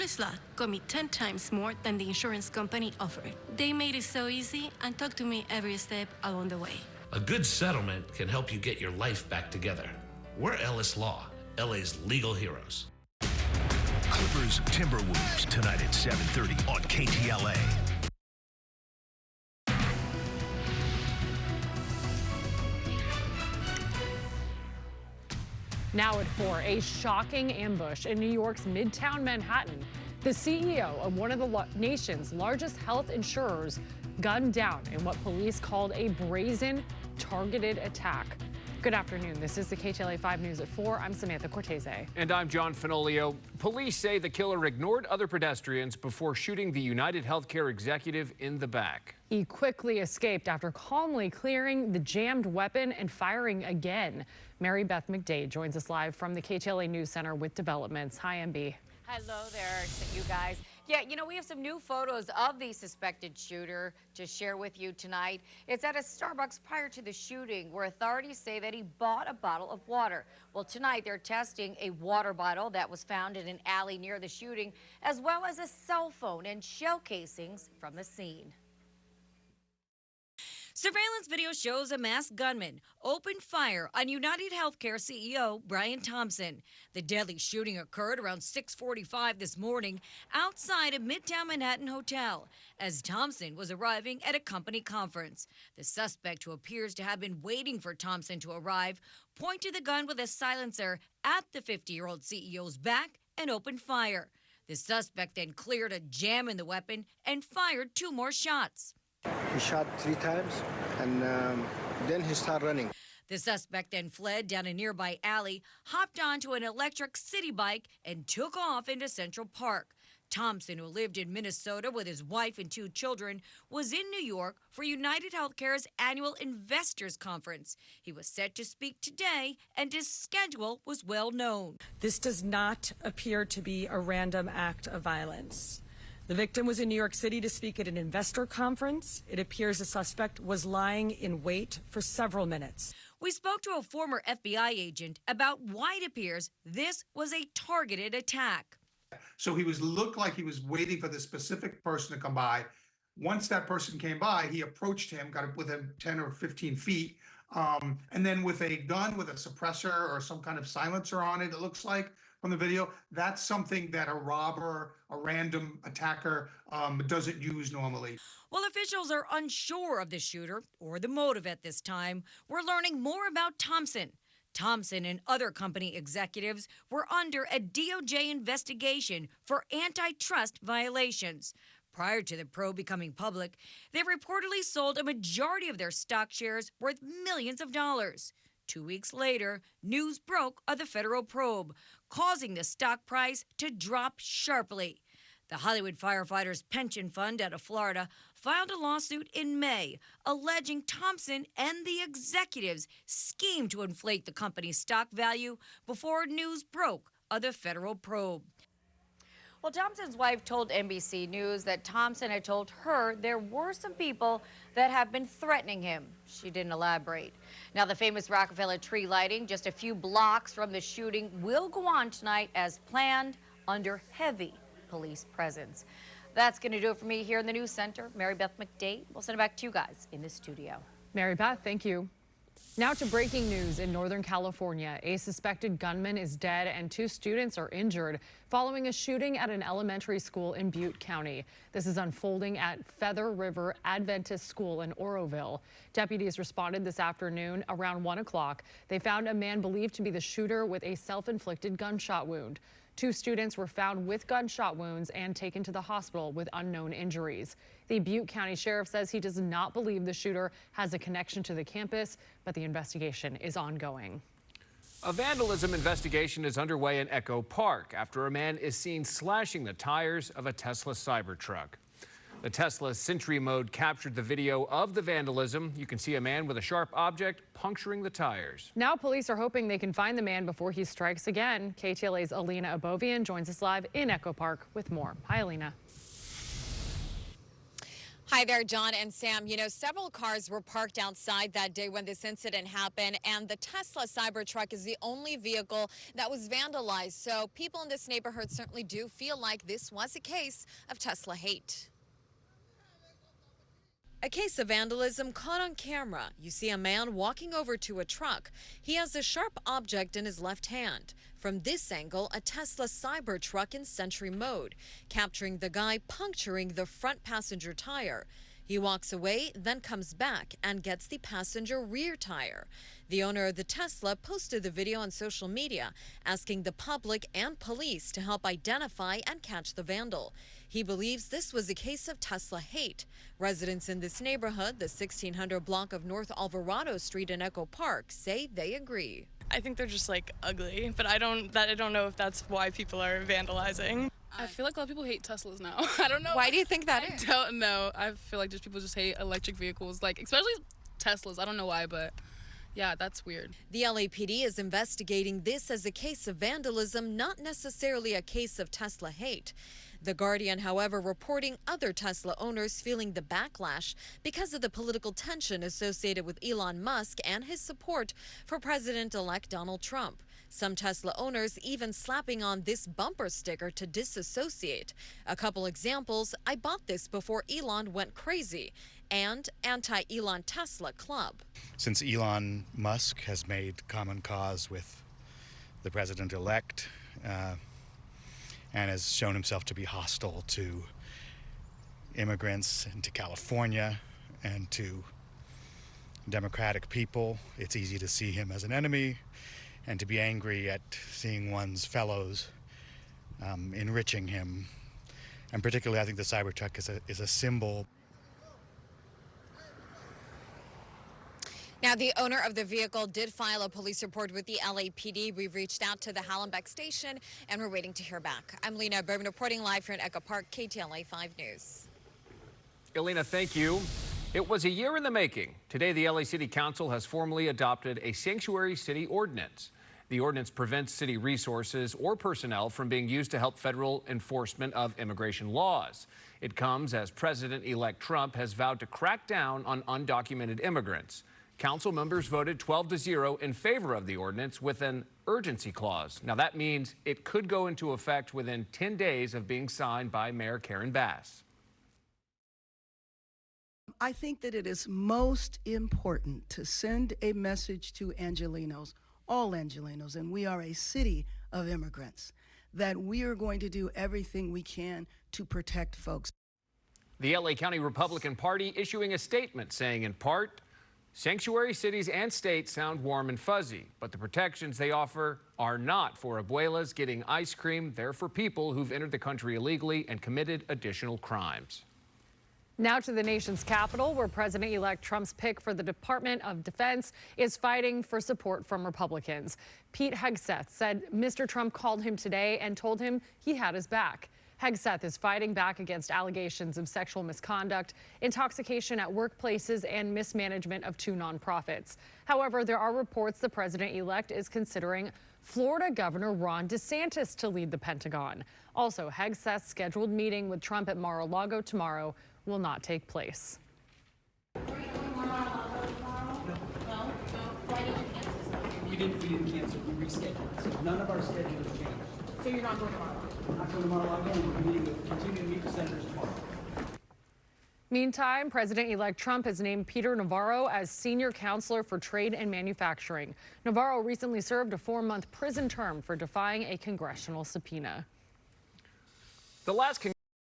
LS Law got me 10 times more than the insurance company offered. They made it so easy and talked to me every step along the way. A good settlement can help you get your life back together. We're LS Law, LA's legal heroes. Clippers Timberwolves tonight at 7:30 on KTLA. Now at 4, a shocking ambush in New York's Midtown Manhattan. The CEO of one of the nation's largest health insurers gunned down in what police called a brazen, targeted attack. Good afternoon. This is the KTLA 5 News at 4. I'm Samantha Cortese. And I'm John Finolio. Police say the killer ignored other pedestrians before shooting the United Healthcare executive in the back. He quickly escaped after calmly clearing the jammed weapon and firing again. Mary Beth McDade joins us live from the KTLA News Center with developments. Hi, MB. Hello there, you guys. Yeah, you know, we have some new photos of the suspected shooter to share with you tonight. It's at a Starbucks prior to the shooting where authorities say that he bought a bottle of water. Well, tonight they're testing a water bottle that was found in an alley near the shooting, as well as a cell phone and shell casings from the scene. Surveillance video shows a masked gunman opened fire on United Healthcare CEO Brian Thompson. The deadly shooting occurred around 6:45 this morning outside a Midtown Manhattan hotel as Thompson was arriving at a company conference. The suspect, who appears to have been waiting for Thompson to arrive, pointed the gun with a silencer at the 50-year-old CEO's back and opened fire. The suspect then cleared a jam in the weapon and fired 2 more shots. He shot 3 times, and then he started running. The suspect then fled down a nearby alley, hopped onto an electric city bike, and took off into Central Park. Thompson, who lived in Minnesota with his wife and 2 children, was in New York for United Healthcare's annual Investors Conference. He was set to speak today, and his schedule was well known. This does not appear to be a random act of violence. The victim was in New York City to speak at an investor conference. It appears the suspect was lying in wait for several minutes. We spoke to a former FBI agent about why it appears this was a targeted attack. So he looked like he was waiting for the specific person to come by. Once that person came by, he approached him, got within 10 or 15 feet, and then with a gun with a suppressor or some kind of silencer on it, it looks like, from the video, that's something that a robber, a random attacker doesn't use normally. While officials are unsure of the shooter or the motive at this time, we're learning more about Thompson. Thompson and other company executives were under a DOJ investigation for antitrust violations. Prior to the probe becoming public, they reportedly sold a majority of their stock shares worth millions of dollars. 2 weeks later, news broke of the federal probe, causing the stock price to drop sharply. The Hollywood Firefighters Pension Fund out of Florida filed a lawsuit in May, alleging Thompson and the executives schemed to inflate the company's stock value before news broke of the federal probe. Well, Thompson's wife told NBC News that Thompson had told her there were some people that have been threatening him. She didn't elaborate. Now, the famous Rockefeller tree lighting just a few blocks from the shooting will go on tonight as planned under heavy police presence. That's going to do it for me here in the News Center. Mary Beth McDade. We'll send it back to you guys in the studio. Mary Beth, thank you. Now to breaking news in Northern California. A suspected gunman is dead and 2 students are injured following a shooting at an elementary school in Butte County. This is unfolding at Feather River Adventist School in Oroville. Deputies responded this afternoon around 1 o'clock. They found a man believed to be the shooter with a self-inflicted gunshot wound. 2 students were found with gunshot wounds and taken to the hospital with unknown injuries. The Butte County Sheriff says he does not believe the shooter has a connection to the campus, but the investigation is ongoing. A vandalism investigation is underway in Echo Park after a man is seen slashing the tires of a Tesla Cybertruck. The Tesla Sentry mode captured the video of the vandalism. You can see a man with a sharp object puncturing the tires. Now police are hoping they can find the man before he strikes again. KTLA's Alina Abovian joins us live in Echo Park with more. Hi, Alina. Hi there, John and Sam. You know, several cars were parked outside that day when this incident happened, and the Tesla Cybertruck is the only vehicle that was vandalized. So people in this neighborhood certainly do feel like this was a case of Tesla hate. A case of vandalism caught on camera. You see a man walking over to a truck. He has a sharp object in his left hand. From this angle, a Tesla Cybertruck in Sentry mode, capturing the guy puncturing the front passenger tire. He walks away, then comes back and gets the passenger rear tire. The owner of the Tesla posted the video on social media, asking the public and police to help identify and catch the vandal. He believes this was a case of Tesla hate. Residents in this neighborhood, the 1600 block of North Alvarado Street in Echo Park, say they agree. I think they're just like ugly, but I don't know if that's why people are vandalizing. I feel like a lot of people hate Teslas now. I don't know. Why do you think that is? I don't know. I feel like just people just hate electric vehicles, like especially Teslas. I don't know why, but yeah, that's weird. The LAPD is investigating this as a case of vandalism, not necessarily a case of Tesla hate. The Guardian, however, reporting other Tesla owners feeling the backlash because of the political tension associated with Elon Musk and his support for President-elect Donald Trump. Some Tesla owners even slapping on this bumper sticker to disassociate. A couple examples: I bought this before Elon went crazy, and anti-Elon Tesla Club. Since Elon Musk has made common cause with the president-elect, and has shown himself to be hostile to immigrants and to California and to democratic people, it's easy to see him as an enemy and to be angry at seeing one's fellows enriching him. And particularly, I think the Cybertruck is a symbol. Now, the owner of the vehicle did file a police report with the LAPD. We've reached out to the Hallenbeck station, and we're waiting to hear back. I'm Lena Berman reporting live here in Echo Park, KTLA 5 News. Elena, thank you. It was a year in the making. Today, the LA City Council has formally adopted a sanctuary city ordinance. The ordinance prevents city resources or personnel from being used to help federal enforcement of immigration laws. It comes as President-elect Trump has vowed to crack down on undocumented immigrants. Council members voted 12-0 in favor of the ordinance with an urgency clause. Now, that means it could go into effect within 10 days of being signed by Mayor Karen Bass. I think that it is most important to send a message to Angelenos, all Angelenos, and we are a city of immigrants, that we are going to do everything we can to protect folks. The LA County Republican Party issuing a statement saying, in part, sanctuary cities and states sound warm and fuzzy, but the protections they offer are not for abuelas getting ice cream. They're for people who've entered the country illegally and committed additional crimes. Now to the nation's capital, where President-elect Trump's pick for the Department of Defense is fighting for support from Republicans. Pete Hegseth said Mr. Trump called him today and told him he had his back. Hegseth is fighting back against allegations of sexual misconduct, intoxication at workplaces, and mismanagement of 2 nonprofits. However, there are reports the president-elect is considering Florida Governor Ron DeSantis to lead the Pentagon. Also, Hegseth's scheduled meeting with Trump at Mar-a-Lago tomorrow will not take place. We didn't cancel, we rescheduled. So none of our schedules changed. So you're not going tomorrow? I'm not going tomorrow again. We're meeting with, continue to meet with senators tomorrow. Meantime, President-elect Trump has named Peter Navarro as senior counselor for trade and manufacturing. Navarro recently served a 4-month prison term for defying a congressional subpoena. The last